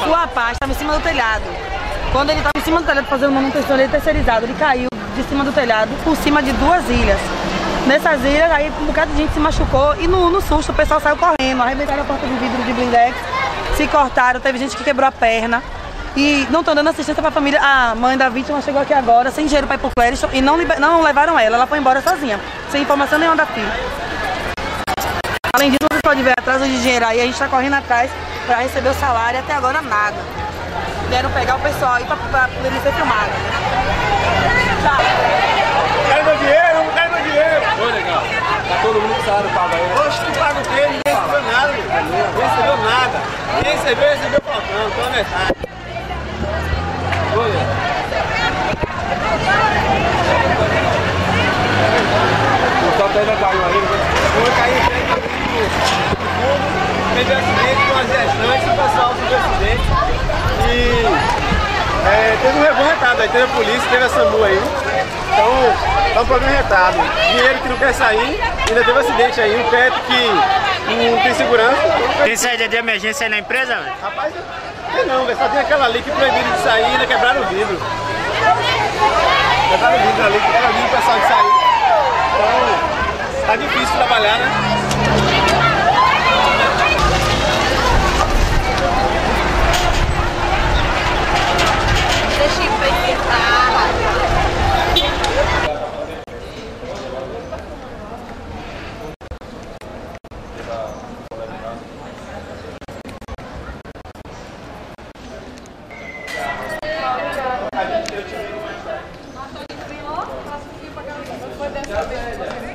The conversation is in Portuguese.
Sua paz estava em cima do telhado. Quando ele estava em cima do telhado fazendo manutenção terceirizado, ele caiu de cima do telhado por cima de 2 ilhas. Nessas ilhas, aí um bocado de gente se machucou e no susto o pessoal saiu correndo, arrebentaram a porta de vidro de blindex, se cortaram, teve gente que quebrou a perna e não estão dando assistência para a família. A mãe da vítima chegou aqui agora sem dinheiro para ir pro Clériston e não levaram ela foi embora sozinha, sem informação nenhuma da filha. Além disso, você pode ver atraso de dinheiro aí, a gente está correndo atrás para receber o salário e até agora nada. Vieram pegar o pessoal aí para poder ser filmado. Tchau. Quero meu dinheiro, não quero meu dinheiro. Oi, legal. Tá todo mundo que sabe paga aí. Oxe, tu paga o quê? Ninguém recebeu nada. Ninguém recebeu nada. Quem recebeu faltando, então é metade. Oi. O sol ainda caiu aí, né? Foi cair em frente aqui no fundo, teve acidente com as gestantes, o pessoal sofreu acidente. E teve um rebanho retado aí, teve a polícia, teve a SAMU aí. Então, tá um problema retado. Dinheiro que não quer sair, ainda teve acidente aí, um teto que não tem segurança. Tem saída de emergência aí na empresa, velho? Rapaz, não, velho, só tem aquela ali que proibiram de sair e ainda quebraram o vidro. Quebraram o vidro ali, que proibiram o pessoal de sair. Então, tá difícil trabalhar, né? Deixa eu enfrentar. Foi dessa vez.